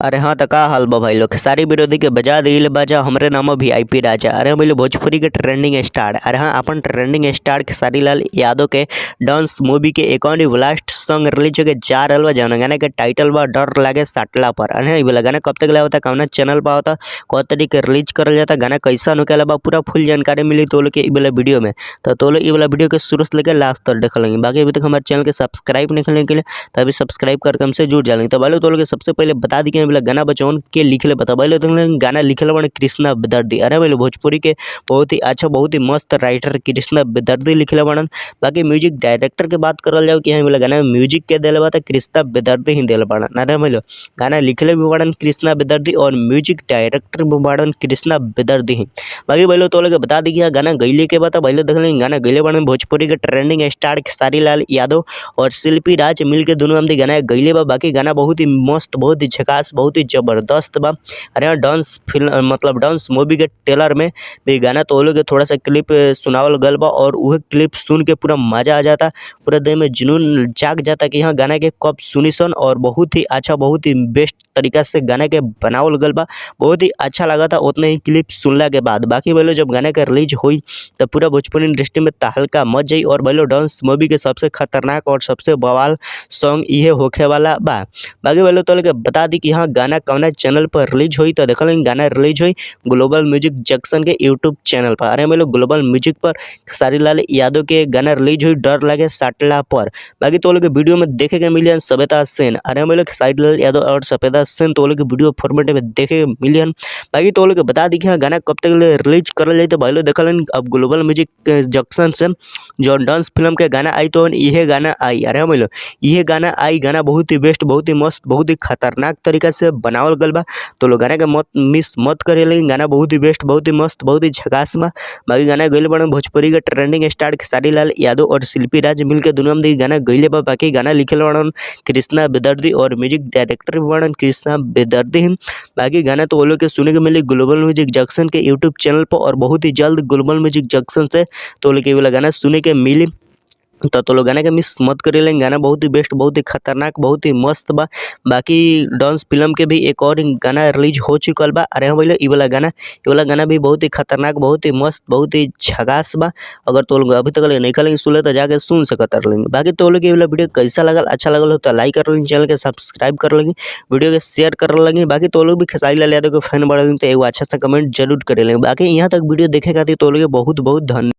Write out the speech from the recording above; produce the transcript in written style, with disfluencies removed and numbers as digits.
अरे हाँ तो का हाल बा भाई लोग। खेसारी विरोधी के बजा दिल बाजा हमरे नाम वीआईपी राजा। अरे भाई लोग भोजपुरी के ट्रेंडिंग स्टार। अरे हाँ अपन ट्रेंडिंग स्टार खेसारी लाल यादव के डांस मूवी के एक और लास्ट सॉन्ग रिलीज होके जा रहल बा। जौन गाना के टाइटल बा डर लागे साटला पर। अरे ये गाना कब तक होता कौना चैनल पर होता कौ तरीके रिलीज करल जाता गाना कैसा होके बा पूरा फुल जानकारी मिली तो लोग के वाला वीडियो में। तो लोग ये वाला वीडियो के शुरू से लेकर लास्ट तक देख लेंगे। बाकी अभी तक हमारे चैनल के सब्सक्राइब नहीं करने के लिए तो अभी सब्सक्राइब करके हमसे जुड़ जाएंगे। तो भाई तो लोग सबसे पहले बता दी कि गाना बचौन के लिखले बता भाई तो गाना लिखले बने कृष्णा बेदर्दी। अरे भाई भोजपुरी के बहुत ही अच्छा बहुत ही मस्त राइटर कृष्णा बेदर्दी लिखले बनन। बाकी म्यूजिक डायरेक्टर के बात करल जाओ कि यहाँ बोला गाना म्यूजिक के दिले बा कृष्णा बेदर्दी ही दिले बनन। अरे भाई गाना लिखले भी बनन कृष्णा बेदर्दी और म्यूजिक डायरेक्टर भी बनन कृष्णा बेदर्दी ही। बाकी भाई तो लोग बता दी कि गाना गईले के बता भाई देख लें गाना गईले बनन भोजपुरी के ट्रेंडिंग स्टार खेसारी लाल यादव और शिल्पी राज मिलके दोनों हम गाना गईले बा। बाकी गाना बहुत ही मस्त बहुत ही झकास बहुत ही जबरदस्त बा। अरे यहाँ डांस फिल्म मतलब डांस मूवी के ट्रेलर में भी गाना तो लोग थोड़ा सा क्लिप सुनावल गल बा और वह क्लिप सुन के पूरा मजा आ जाता पूरा देह में जुनून जाग जाता कि यहाँ गाना के कब सुनी सन। और बहुत ही अच्छा बहुत ही बेस्ट तरीका से गाना के बनावल गल बा बहुत ही अच्छा लगा था उतने ही क्लिप सुनला के बाद। बाकी बोलो जब गाना का रिलीज हुई तो पूरा भोजपुरी इंडस्ट्री में तहलका मच जाई और बोलो डांस मूवी के सबसे खतरनाक और सबसे बवाल सॉन्ग ये होखे वाला बा। बाकी बोलो तो लोग बता दी कि हाँ गाना कौना चैनल पर रिलीज हुई तो देखल गाना रिलीज हुई ग्लोबल म्यूजिक जंक्शन के यूट्यूब चैनल पर। अरे हम लोग ग्लोबल म्यूजिक पर खेसारी लाल यादव के गाना रिलीज हुई डर लागे साटला पर। बाकी तो लोग वीडियो में देखे के मिलियन सभ्यता सेन। अरे हम लोग खेसारी लाल यादव और सभ्यता सेन तो लोग वीडियो फॉर्मेट में देखे के मिलियन। बाकी तो लोग बता दी कि हाँ गाना कब तक रिलीज करल जाए तो भाई लोग देखल अब ग्लोबल म्यूजिक जंक्शन से जो डांस फिल्म के गाना आई तो यह गाना आई। अरे हम लोग यह गाना आई गाना बहुत ही बेस्ट बहुत ही मस्त बहुत ही खतरनाक तरीका से बनावल गल बा। तो लोग गाना के मत मिस मत करे लेकिन गाना बहुत ही बेस्ट बहुत ही मस्त बहुत ही झकास बा। बाकी गाना गईले बड़े भोजपुरी के ट्रेंडिंग स्टार खेसारी लाल यादव और शिल्पी राज मिलकर दोनों में गाना गईले बा। बाकी गाना लिखल बड़न कृष्णा बेदर्दी और म्यूजिक डायरेक्टर भी बड़न कृष्णा बेदर्दी। बाकी गाना तो वो लोग के सुने के मिली ग्लोबल म्यूजिक जंक्शन के यूट्यूब चैनल पर और बहुत ही जल्द ग्लोबल म्यूजिक जंक्शन से तो लोग वाला गाना सुने के मिली। तो लोग गाना के मिस मत कर लेंगे गाना बहुत ही बेस्ट बहुत ही खतरनाक बहुत ही मस्त बा। बाकी डांस फिल्म के भी एक और गाना रिलीज हो चुकल बा। अरे हाँ भैया ये वाला गाना भी बहुत ही खतरनाक बहुत ही मस्त बहुत ही झकास बा। अगर तो लोग अभी तक नहीं करेंगे सुन ले तो जाके सुन सकते लेंगे। बाकी तो लोग ये वाला वीडियो कैसा लगल अच्छा लगल हो तो लाइक कर लेंगे चैनल के सब्सक्राइब कर लेंगे वीडियो के शेयर कर लेंगे। बाकी तो लोग भी खेसारी लाल यादव के फैन बढ़ तो एगो अच्छा सा कमेंट जरूर कर लेंगे। बाकी यहाँ तक वीडियो देखे खातिर तो लोग बहुत बहुत धन्यवाद।